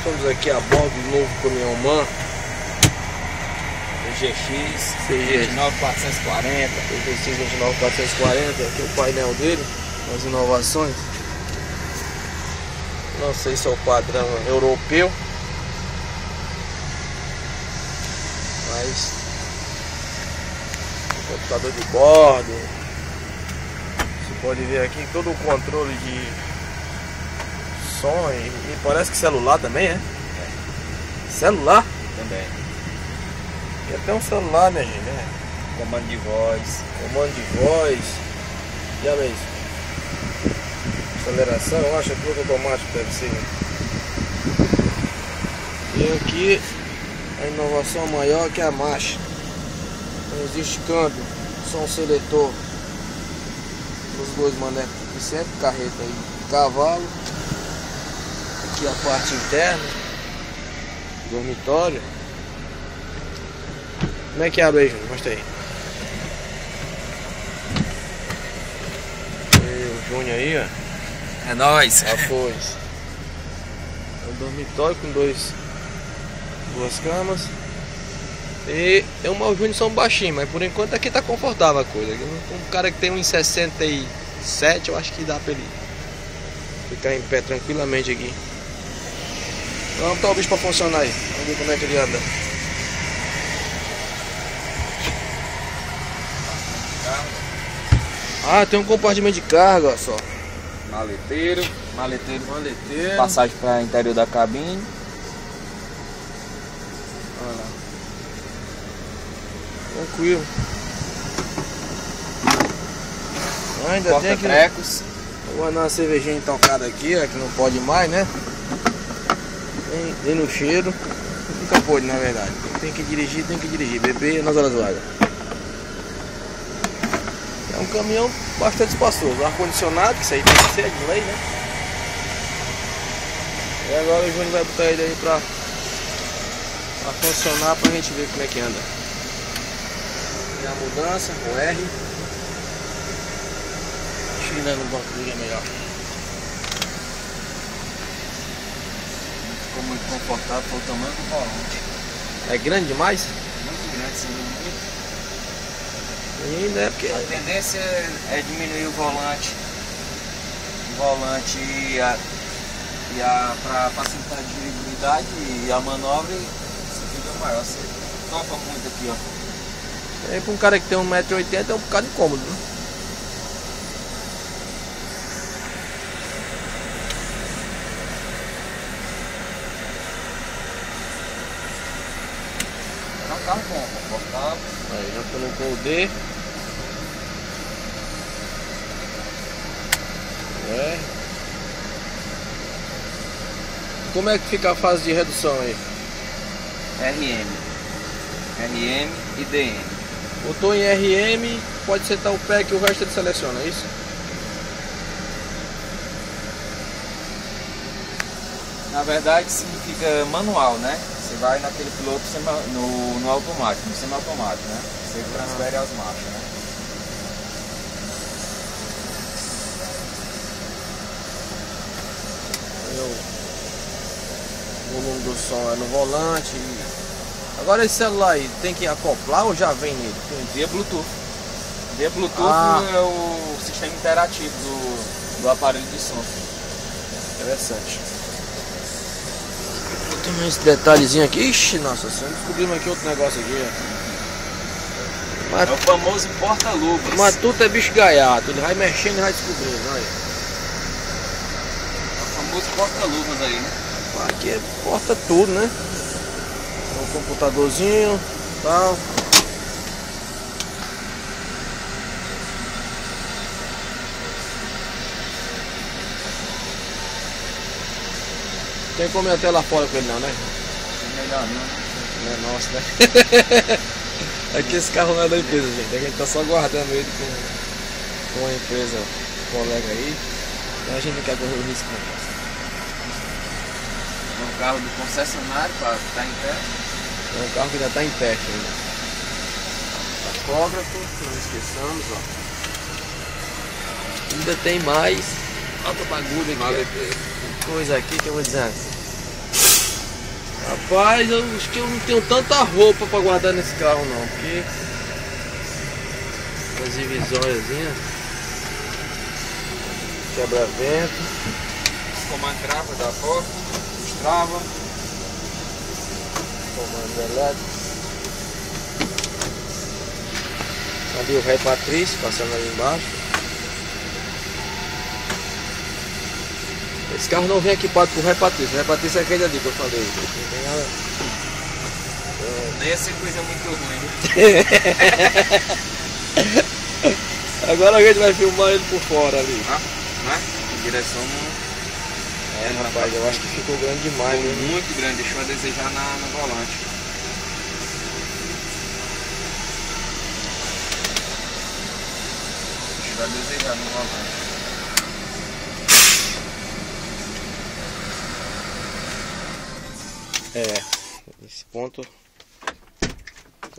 Estamos aqui a bordo do novo caminhão MAN GX CG 29440. 29440, aqui é o painel dele, as inovações. Não sei se é o padrão europeu, mas computador de bordo. Você pode ver aqui todo o controle de som e parece que celular também, é? Celular? Também. E até um celular, minha gente, né? Comando de voz. Comando de voz. Já vê isso. Aceleração, eu acho que piloto automático deve ser. E aqui a inovação maior que é a marcha. Não existe câmbio, som seletor nos dois manecos de sempre, carreta aí, cavalo. Aqui a parte interna, dormitório. Como é que abre aí, Júnior? Mostra aí. O Júnior aí, ó. É nóis. Após. É um dormitório com duas camas. E o Júnior são baixinho, mas por enquanto aqui tá confortável a coisa. Um cara que tem 1,67, eu acho que dá pra ele ficar em pé tranquilamente aqui. Vamos botar o bicho pra funcionar aí. Vamos ver como é que ele anda. Ah, tem um compartimento de carga, ó, só. Maleteiro. Maleteiro. Passagem para interior da cabine. Olha lá. Tranquilo. Ainda tem aqui. Porta-trecos. Vou andar uma cervejinha intocada aqui, ó, que não pode mais, né? Nem no cheiro. Nunca pode, na verdade. Tem que dirigir. Beber nas horas vagas. É um caminhão bastante espaçoso. Ar-condicionado, que isso aí tem que ser de lei, né? E agora o Júnior vai botar ele aí pra funcionar pra gente ver como é que anda. E a mudança, o R. Deixa eu ir no banco dele, é melhor. Ficou muito confortável pelo tamanho do volante. É grande demais? Muito grande, sim. E ainda é porque... A tendência é diminuir o volante. Para facilitar a dirigibilidade e a manobra, você fica maior. Você topa muito aqui, ó. Aí pra um cara que tem 1,80 m é um bocado incômodo, né? É um carro bom, confortável. Aí já colocou o D. É. Como é que fica a fase de redução aí? RM e DM. Botou em RM, pode sentar o pé que o resto ele seleciona, é isso? Na verdade significa manual, né? Você vai naquele piloto no automático, no semiautomático, né? Você transfere as marchas, né? O volume do som é no volante. Agora esse celular aí, tem que acoplar ou já vem nele? Via Bluetooth. Via Bluetooth é o sistema interativo do aparelho de som. Interessante. Tem esse detalhezinho aqui. Ixi, nossa senhora, descobrimos aqui outro negócio aqui, ó. Mas, é o famoso porta-luvas. Mas tudo é bicho gaiato, ele vai mexendo e vai descobrindo, olha. É o famoso porta-luvas aí, né? Aqui porta tudo, né? Um computadorzinho e tal. Tem como ir até lá fora com ele não, né? É melhor não. Não é nosso, né? Aqui esse carro não é da empresa, gente. A gente tá só guardando ele com a empresa colega aí. Então a gente não quer correr o risco não. É um carro do concessionário para estar em pé. É um carro que ainda está em teste ainda. Tacógrafo, não esqueçamos, ó. Ainda tem mais. Olha o bagulho aqui. Coisa aqui que eu vou dizer. Rapaz, eu acho que eu não tenho tanta roupa pra guardar nesse carro não, porque as divisóriazinhas, quebra-vento, Comando trava da porta, destrava. comando elétrico. Ali o ré Patrício passando ali embaixo. Esse carro não vem equipado com o ré Patrício. O ré Patrício é aquele ali que eu falei. Não tem nada. Não ia ser coisa muito ruim. Agora a gente vai filmar ele por fora ali. Né? A direção não. Rapaz, eu acho que ficou grande demais, Ficou né? muito grande, deixou a desejar no volante. Deixou a desejar no volante. Esse ponto.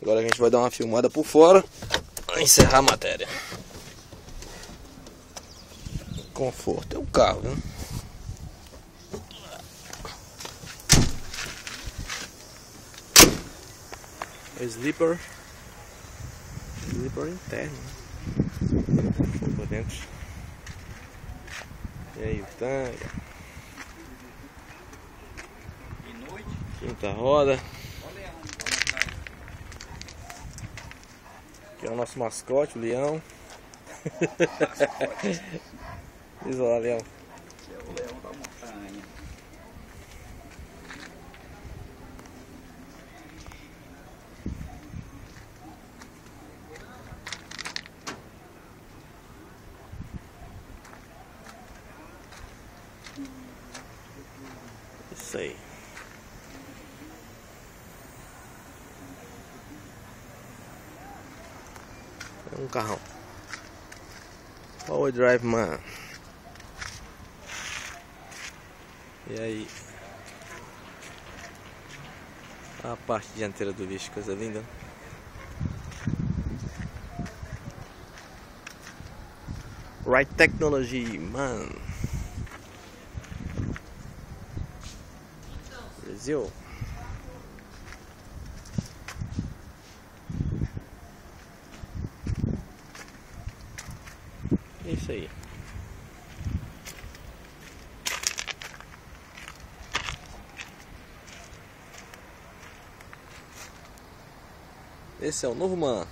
Agora a gente vai dar uma filmada por fora para encerrar a matéria. Conforto é o carro, né? Sleeper interno, por dentro. E aí o tanque, quinta roda. Aqui é o nosso mascote, o leão. Diz lá, leão. É o leão da montanha. Isso aí. É um carrão. Power Drive Man. E aí? A parte dianteira do bicho, coisa linda. Right Technology, man. Brasil. É isso aí. Esse é o novo Man.